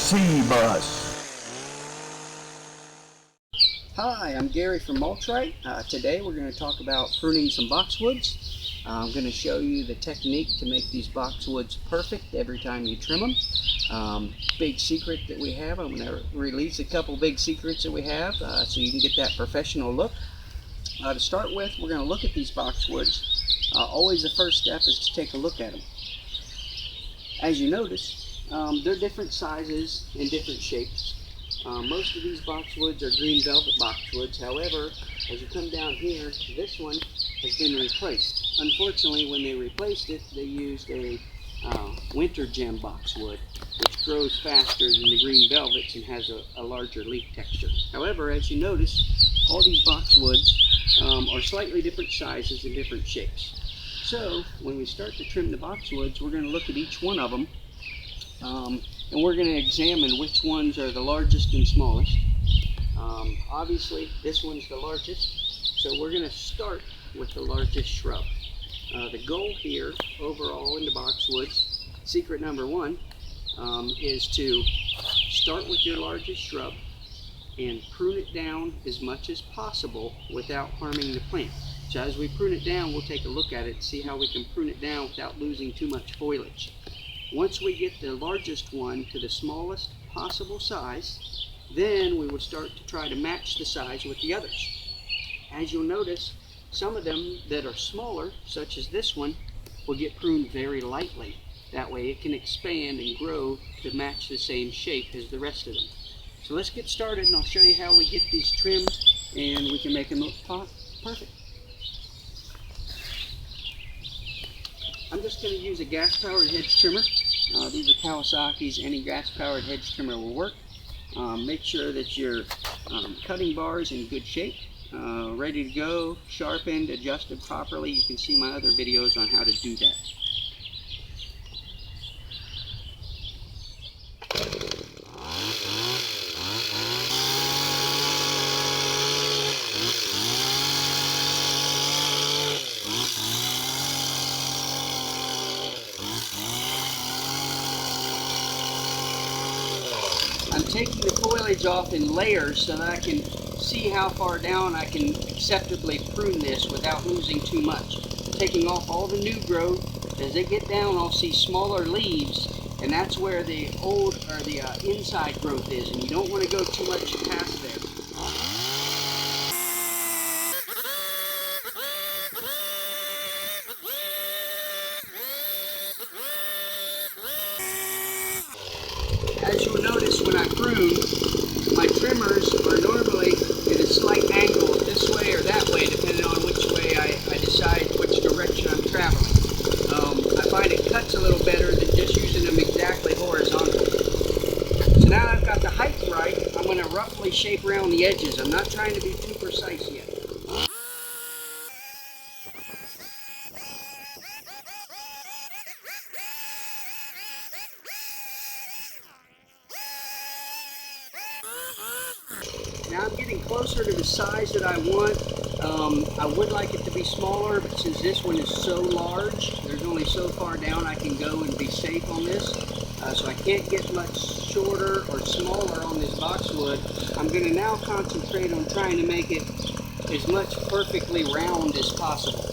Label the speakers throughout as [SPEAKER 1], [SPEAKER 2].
[SPEAKER 1] C-Bus.
[SPEAKER 2] Hi, I'm Gary from Mulchright. Today we're going to talk about pruning some boxwoods. I'm going to show you the technique to make these boxwoods perfect every time you trim them. Big secret that we have. I'm going to release a couple big secrets that we have so you can get that professional look. To start with, we're going to look at these boxwoods. Always the first step is to take a look at them. As you notice, they're different sizes and different shapes. Most of these boxwoods are green velvet boxwoods. However, as you come down here, this one has been replaced. Unfortunately, when they replaced it, they used a winter gem boxwood, which grows faster than the green velvets and has a larger leaf texture. However, as you notice, all these boxwoods are slightly different sizes and different shapes. So, when we start to trim the boxwoods, we're going to look at each one of them. And we're going to examine which ones are the largest and smallest. Obviously, this one's the largest, so we're going to start with the largest shrub. The goal here, overall in the boxwoods, secret number one, is to start with your largest shrub and prune it down as much as possible without harming the plant. So as we prune it down, we'll take a look at it and see how we can prune it down without losing too much foliage. Once we get the largest one to the smallest possible size, then we will start to try to match the size with the others. As you'll notice, some of them that are smaller, such as this one, will get pruned very lightly. That way it can expand and grow to match the same shape as the rest of them. So let's get started and I'll show you how we get these trimmed and we can make them look perfect. I'm just going to use a gas-powered hedge trimmer. These are Kawasaki's. Any gas-powered hedge trimmer will work. Make sure that your cutting bar is in good shape, ready to go, sharpened, adjusted properly. You can see my other videos on how to do that. I'm taking the foliage off in layers so that I can see how far down I can acceptably prune this without losing too much. Taking off all the new growth. As they get down, I'll see smaller leaves, and that's where the old or the inside growth is, and you don't want to go too much past there. As you'll notice when I prune, my trimmers are normally at a slight angle this way or that way, depending on which way I decide which direction I'm traveling. I find it cuts a little better than just using them exactly horizontal. So now I've got the height right, I'm going to roughly shape around the edges. I'm not trying to be too precise yet. Now I'm getting closer to the size that I want. I would like it to be smaller, but since this one is so large, there's only so far down I can go and be safe on this. So I can't get much shorter or smaller on this boxwood. I'm going to now concentrate on trying to make it as much perfectly round as possible.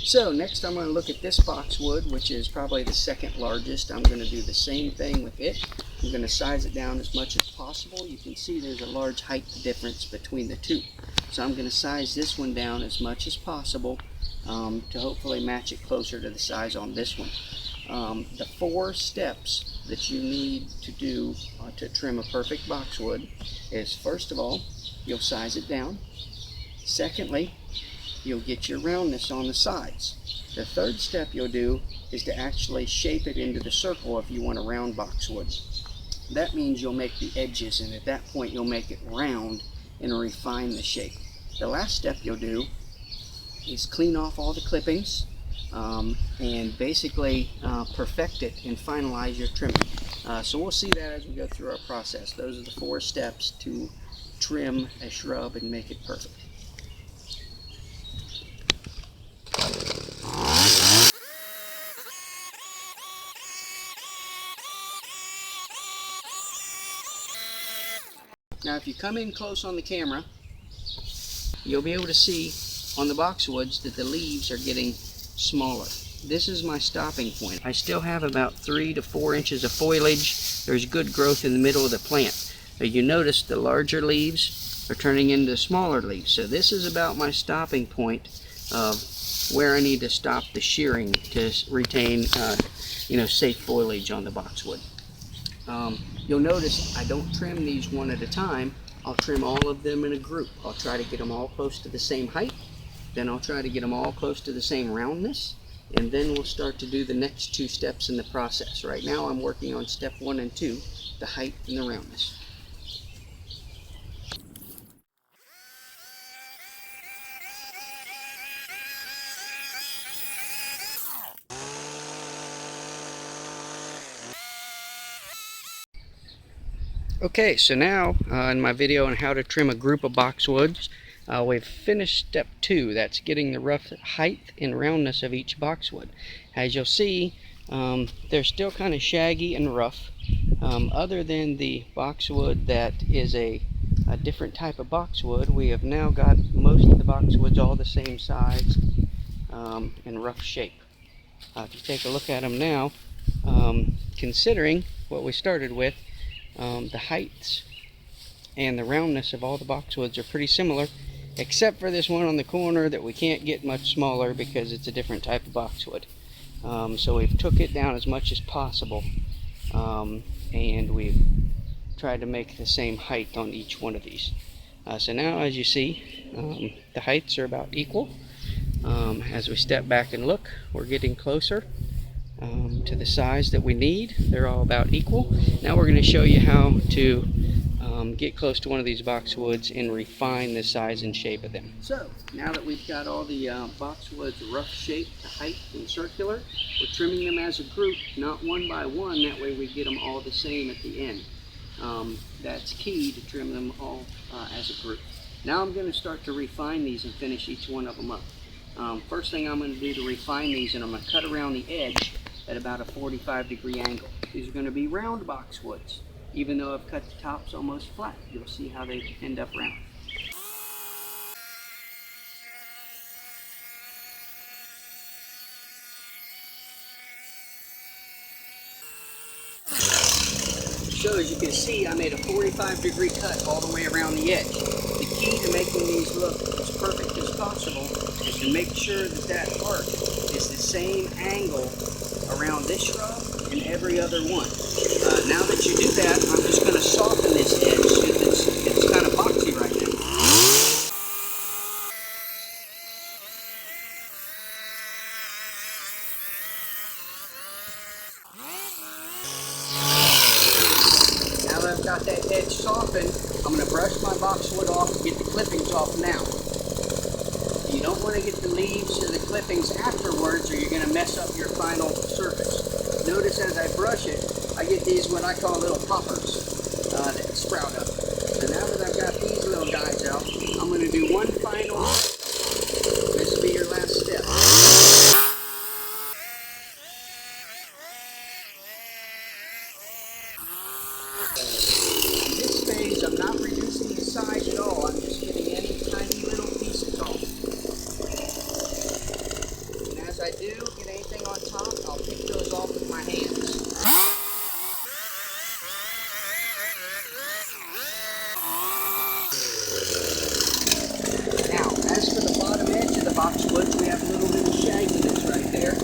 [SPEAKER 2] So next I'm going to look at this boxwood, which is probably the second largest. I'm going to do the same thing with it. I'm going to size it down as much as possible. You can see there's a large height difference between the two. So I'm going to size this one down as much as possible to hopefully match it closer to the size on this one. The 4 steps that you need to do to trim a perfect boxwood is, first of all, you'll size it down. Secondly, you'll get your roundness on the sides. The third step you'll do is to actually shape it into the circle if you want a round boxwood. That means you'll make the edges, and at that point you'll make it round and refine the shape. The last step you'll do is clean off all the clippings and basically perfect it and finalize your trimming. So we'll see that as we go through our process. Those are the 4 steps to trim a shrub and make it perfect. Now if you come in close on the camera, you'll be able to see on the boxwoods that the leaves are getting smaller. This is my stopping point. I still have about 3 to 4 inches of foliage. There's good growth in the middle of the plant. But you notice the larger leaves are turning into smaller leaves. So this is about my stopping point of where I need to stop the shearing to retain safe foliage on the boxwood. You'll notice I don't trim these one at a time. I'll trim all of them in a group. I'll try to get them all close to the same height. Then I'll try to get them all close to the same roundness. And then we'll start to do the next 2 steps in the process. Right now I'm working on step 1 and 2, the height and the roundness. Okay, so now in my video on how to trim a group of boxwoods, we've finished step 2. That's getting the rough height and roundness of each boxwood. As you'll see, they're still kind of shaggy and rough. Other than the boxwood that is a different type of boxwood, we have now got most of the boxwoods all the same size and rough shape. If you take a look at them now, considering what we started with, the heights and the roundness of all the boxwoods are pretty similar, except for this one on the corner that we can't get much smaller because it's a different type of boxwood. So we've took it down as much as possible, and we've tried to make the same height on each one of these. So now, as you see, the heights are about equal. As we step back and look, we're getting closer to the size that we need. They're all about equal. Now we're going to show you how to get close to one of these boxwoods and refine the size and shape of them. So now that we've got all the boxwoods rough shaped to height and circular, we're trimming them as a group, not one by one. That way we get them all the same at the end. That's key, to trim them all as a group. Now I'm going to start to refine these and finish each one of them up. First thing I'm going to do to refine these, and I'm going to cut around the edge at about a 45-degree angle. These are going to be round boxwoods. Even though I've cut the tops almost flat, you'll see how they end up round. So as you can see, I made a 45-degree cut all the way around the edge. The key to making these look as perfect as possible is to make sure that that arc is the same angle around this shrub and every other one. Now that you do that, I'm just going to soften this edge because it's kind of boxy right now. Now that I've got that edge softened, I'm going to brush my boxwood off and get the clippings off now. You don't want to get the leaves or the clippings afterwards, or you're going to mess up your final surface. Notice as I brush it, I get these what I call little poppers that sprout up. So now that I've got these little guys out, I'm going to do one final. This will be your last step. In this phase, I'm not reducing the size at all. I'm just getting any tiny little pieces off. And as I do get anything on top, I'll pick those off with my hands. Now, as for the bottom edge of the boxwoods, we have a little bit of shagginess right there.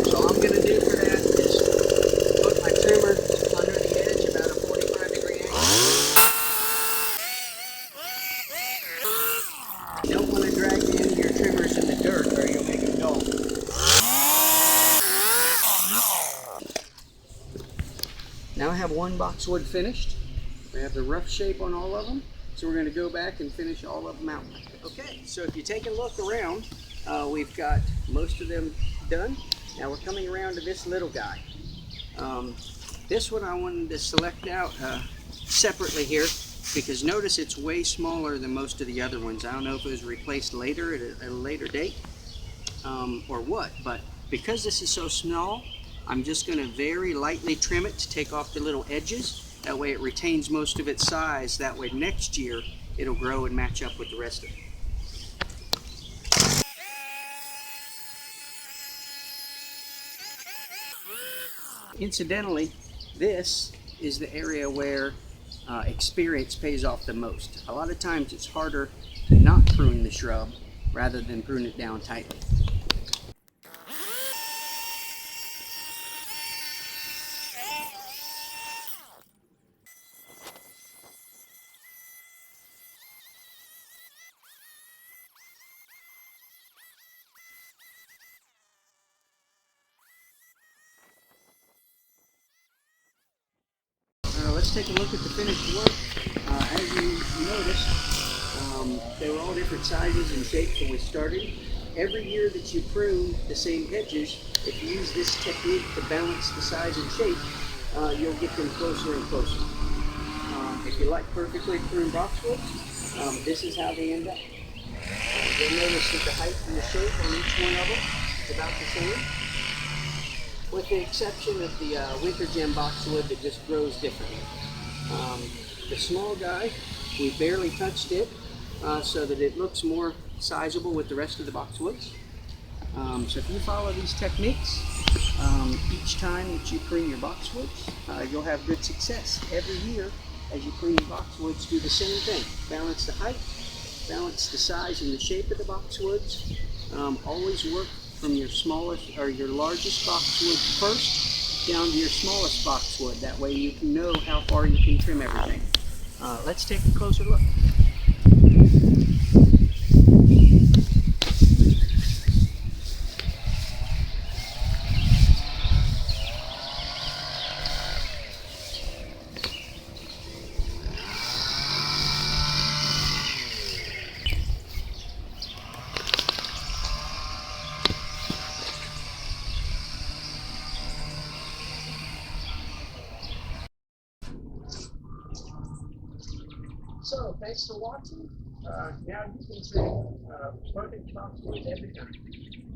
[SPEAKER 2] So all I'm going to do for that is put my trimmer under the edge about a 45-degree angle. You don't want to drag the end of your trimmers in the dirt or you'll make them dull. Now I have one boxwood finished. We have the rough shape on all of them. So we're going to go back and finish all of them out. Okay, so if you take a look around, we've got most of them done. Now we're coming around to this little guy. This one I wanted to select out separately here because notice it's way smaller than most of the other ones. I don't know if it was replaced later at a later date or what, but because this is so small, I'm just going to very lightly trim it to take off the little edges. That way it retains most of its size. That way next year it'll grow and match up with the rest of it. Incidentally, this is the area where experience pays off the most. A lot of times it's harder to not prune the shrub rather than prune it down tightly. Let's take a look at the finished work. As you noticed, they were all different sizes and shapes when we started. Every year that you prune the same hedges, if you use this technique to balance the size and shape, you'll get them closer and closer. If you like perfectly pruned boxwoods, this is how they end up. You'll notice that the height and the shape on each one of them is about the same, with the exception of the winter gem boxwood that just grows differently. The small guy, we barely touched it so that it looks more sizable with the rest of the boxwoods. So if you follow these techniques, each time that you prune your boxwoods, you'll have good success. Every year, as you prune your boxwoods, do the same thing. Balance the height, balance the size and the shape of the boxwoods. Always work from your smallest or your largest boxwood first down to your smallest boxwood. That way you can know how far you can trim everything. Let's take a closer look. So, thanks for watching. Now you can trim perfect boxwoods every time.